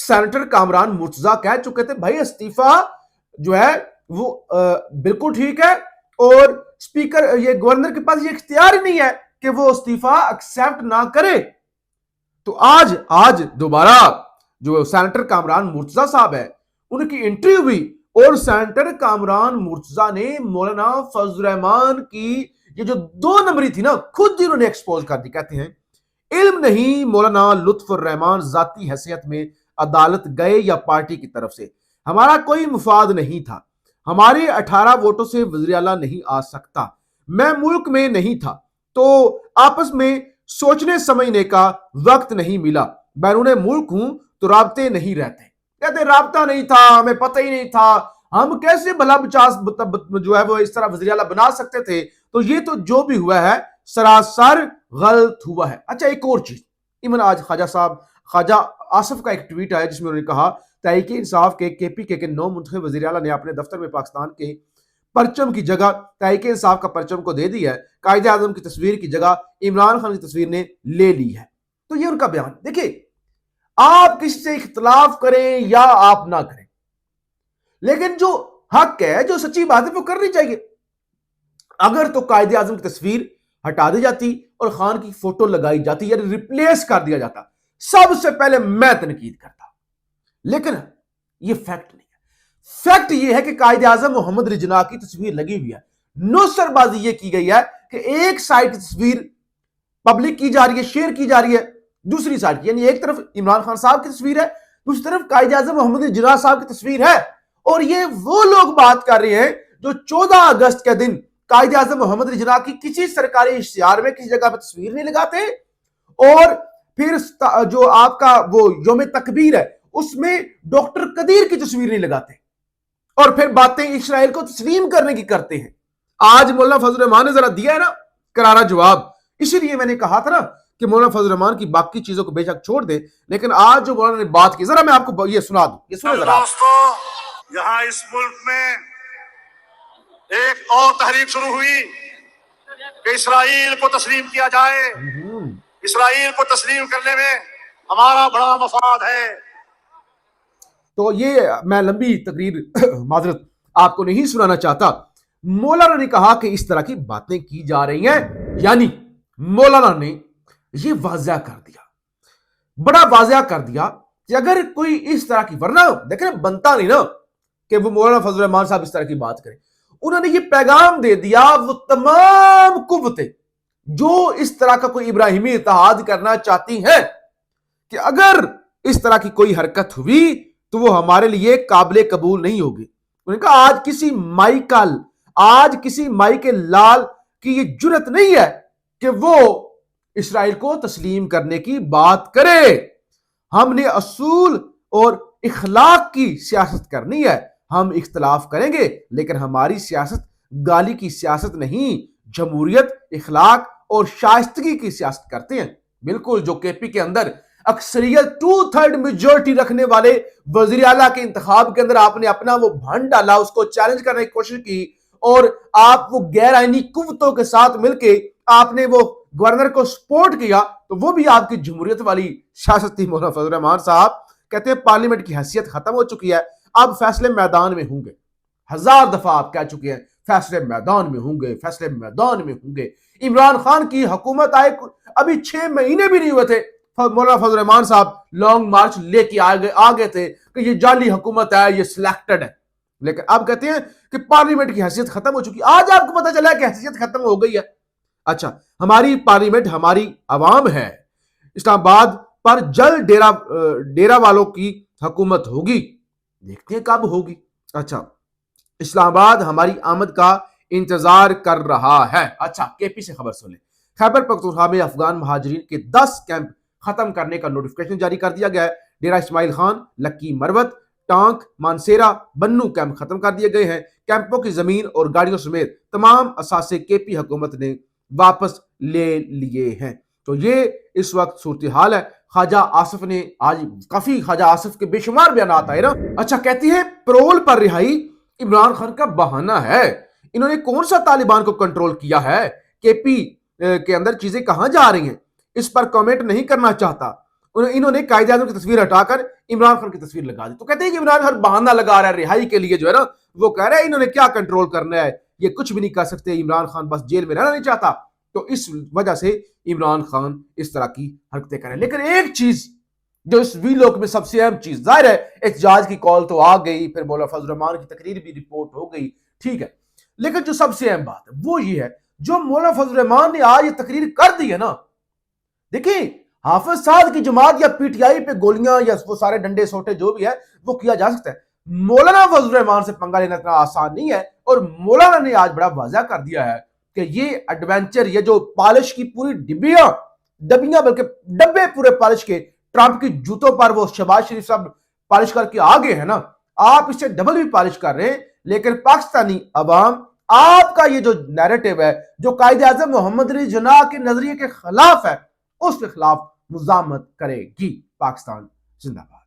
Senator Kamran Murtaza کہہ چکے تھے بھائی استعفیٰ جو ہے وہ بالکل ٹھیک ہے، اور اسپیکر یہ گورنر کے پاس یہ اختیار ہی نہیں ہے کہ وہ استعفیٰ ایکسیپٹ نہ کرے۔ تو آج دوبارہ جو سینیٹر کامران مرتضیٰ صاحب ہے ان کی انٹرویو ہوئی، اور سینیٹر کامران مرتضیٰ نے مولانا فضل الرحمان کی یہ جو 2 نمبری تھی نا خود انہوں نے ایکسپوز کر دی۔ کہتے ہیں علم نہیں مولانا لطف الرحمان ذاتی حیثیت میں عدالت گئے یا پارٹی کی طرف سے، ہمارا کوئی مفاد نہیں تھا، ہمارے 18 ووٹوں سے وزیر اعلیٰ نہیں آ سکتا، میں ملک میں نہیں تھا تو آپس میں سوچنے سمجھنے کا وقت نہیں ملا، بیرون ملک ہوں تو رابطے نہیں رہتے۔ کہتے رابطہ نہیں تھا، ہمیں پتہ ہی نہیں تھا، ہم کیسے بھلا بچاس جو ہے وہ اس طرح وزیر اعلیٰ بنا سکتے تھے، تو یہ تو جو بھی ہوا ہے سراسر غلط ہوا ہے۔ اچھا ایک اور چیز، ایون آج خواجہ آصف کا ایک ٹویٹ آیا جس میں انہوں نے کہا تحریک انصاف کے KPK کے 9 منتخب وزیر اعلیٰ نے اپنے دفتر میں پاکستان کے پرچم کی جگہ تحریک انصاف کا پرچم کو دے دی ہے، قائد اعظم کی تصویر کی جگہ عمران خان کی تصویر نے لے لی ہے۔ تو یہ ان کا بیان۔ دیکھیں آپ کسی سے اختلاف کریں یا آپ نہ کریں، لیکن جو حق ہے جو سچی بات ہے وہ کرنی چاہیے۔ اگر تو قائد اعظم کی تصویر ہٹا دی جاتی اور خان کی فوٹو لگائی جاتی یا ریپلیس کر دیا جاتا، سب سے پہلے میں تنقید کرتا، لیکن یہ فیکٹ نہیں ہے۔ فیکٹ یہ ہے کہ قائد اعظم محمد رجنا کی تصویر لگی ہوئی ہے، نوسر بازی یہ کی گئی ہے کہ ایک سائڈ کی تصویر پبلک کی جا رہی ہے، شیئر کی جا رہی ہے، دوسری سائڈ یعنی ایک طرف عمران خان صاحب کی تصویر ہے، دوسری طرف قائد اعظم محمد رجنا صاحب کی تصویر ہے، اور یہ وہ لوگ بات کر رہے ہیں جو 14 اگست کے دن قائد اعظم محمد رجنا کی کسی سرکاری اشتہار میں کسی جگہ پہ تصویر نہیں لگاتے، اور پھر جو آپ کا وہ یوم تکبیر ہے اس میں ڈاکٹر قدیر کی تصویر نہیں لگاتے، اور پھر باتیں اسرائیل کو تسلیم کرنے کی کرتے ہیں۔ آج مولانا فضل الرحمان نے ذرا دیا ہے نا کرارا جواب، اسی لیے میں نے کہا تھا نا کہ مولانا فضل الرحمان کی باقی چیزوں کو بے شک چھوڑ دیں، لیکن آج جو مولانا نے بات کی ذرا میں آپ کو یہ سنا دوں، یہ سنیں ذرا۔ دوستو، یہاں اس ملک میں ایک اور تحریک شروع ہوئی کہ اسرائیل کو تسلیم کیا جائے، اسرائیل کو تسلیم کرنے میں ہمارا بڑا مفاد ہے۔ تو یہ میں لمبی تقریر معذرت آپ کو نہیں سنانا چاہتا، مولانا نے کہا کہ اس طرح کی باتیں کی جا رہی ہیں، یعنی مولانا نے یہ واضح کر دیا، بڑا واضح کر دیا کہ اگر کوئی اس طرح کی، ورنہ دیکھیں بنتا نہیں نا کہ وہ مولانا فضل الرحمان صاحب اس طرح کی بات کریں، انہوں نے یہ پیغام دے دیا وہ تمام قوتیں جو اس طرح کا کوئی ابراہیمی اتحاد کرنا چاہتی ہیں کہ اگر اس طرح کی کوئی حرکت ہوئی تو وہ ہمارے لیے قابل قبول نہیں ہوگی۔ انہوں نے کہا آج کسی مائی کے لال کی یہ جرت نہیں ہے کہ وہ اسرائیل کو تسلیم کرنے کی بات کرے، ہم نے اصول اور اخلاق کی سیاست کرنی ہے، ہم اختلاف کریں گے لیکن ہماری سیاست گالی کی سیاست نہیں، جمہوریت، اخلاق اور شائستگی کی سیاست کرتے ہیں۔ بالکل جو KP کے اندر اکثریت 2/3 میجورٹی رکھنے والے وزیر اعلیٰ کے انتخاب کے اندر آپ نے اپنا وہ بھنڈ ڈالا، اس کو چیلنج کرنے کی کوشش کی، اور آپ وہ غیر آئینی قوتوں کے ساتھ مل کے آپ نے وہ گورنر کو سپورٹ کیا، تو وہ بھی آپ کی جمہوریت والی سیاست تھی۔ مولانا فضل الرحمان صاحب کہتے ہیں پارلیمنٹ کی حیثیت ختم ہو چکی ہے، اب فیصلے میدان میں ہوں گے۔ 1000 دفعہ آپ کہہ چکے ہیں فیصلے میدان میں ہوں گے، فیصلے میدان میں ہوں گے۔ عمران خان کی حکومت آئے ابھی 6 مہینے بھی نہیں ہوئے تھے، مولانا فضل الرحمان صاحب لانگ مارچ لے کے آ گئے تھے کہ یہ جعلی حکومت ہے، یہ سلیکٹڈ ہے، لیکن اب کہتے ہیں کہ پارلیمنٹ کی حیثیت ختم ہو چکی۔ آج آپ کو پتہ چلا ہے کہ حیثیت ختم ہو گئی ہے۔ اچھا ہماری پارلیمنٹ، ہماری عوام ہے، اسلام آباد پر جلد ڈیرا والوں کی حکومت ہوگی، دیکھتے ہیں کب ہوگی۔ اچھا اسلام آباد ہماری آمد کا انتظار کر رہا ہے۔ اچھا KP سے خبر سن لیں، خیبر پختونخوا میں افغان مہاجرین کے 10 کیمپ ختم کرنے کا نوٹیفکیشن جاری کر دیا گیا ہے۔ ڈیرہ اسماعیل خان، لکی مروت، ٹانک، مانسیرا، بنو کیمپ ختم کر دیے گئے ہیں۔ کیمپوں کی زمین اور گاڑیوں سمیت تمام اثاثے KP حکومت نے واپس لے لیے ہیں۔ تو یہ اس وقت صورتحال ہے۔ خواجہ آصف نے آج کافی خواجہ آصف کے بے شمار بیانات آئے نا۔ اچھا کہتی ہے پرول پر رہائی عمران خان کا بہانہ ہے، انہوں نے کون سا طالبان کو کنٹرول کیا ہے؟ KP کے اندر چیزیں کہاں جا رہی ہیں اس پر کامنٹ نہیں کرنا چاہتا، انہوں نے قائد اعظم کی تصویر ہٹا کر عمران خان کی تصویر لگا دی. تو کہتے ہیں کہ عمران خان بہانہ لگا رہا ہے رہائی کے لیے جو ہے نا, وہ کہہ رہا ہے انہوں نے کیا کنٹرول کرنا ہے, یہ کچھ بھی نہیں کر سکتے, عمران خان بس جیل میں رہنا نہیں چاہتا. تو اس وجہ سے عمران خان اس طرح کی حرکتیں کریں. لیکن ایک چیز جو اس ویلوگ میں سب سے اہم چیز, ظاہر ہے احتجاج کی کال تو آ گئی, پھر مولانا فضل الرحمان کی تقریر بھی رپورٹ ہو گئی, ٹھیک ہے, لیکن جو سب سے اہم بات ہے وہ یہ ہے جو مولانا فضل الرحمان نے آج یہ تقریر کر دی ہے نا. دیکھیں حافظ سعد کی جماعت یا پی ٹی آئی پہ گولیاں یا وہ سارے ڈنڈے سوٹے جو بھی ہے وہ کیا جا سکتا ہے, مولانا فضل الرحمان سے پنگا لینا اتنا آسان نہیں ہے. اور مولانا نے آج بڑا واضح کر دیا ہے کہ یہ ایڈونچر, یہ جو پالش کی پوری ڈبیاں بلکہ ڈبے پورے پالش کے ٹرمپ کی جوتوں پر وہ شہباز شریف صاحب پالش کر کے آگے ہیں نا, آپ اس سے ڈبل بھی پالش کر رہے ہیں. لیکن پاکستانی عوام آپ کا یہ جو نیریٹو ہے جو قائد اعظم محمد علی جناح کے نظریے کے خلاف ہے, اس کے خلاف مزاحمت کرے گی. پاکستان زندہ باد.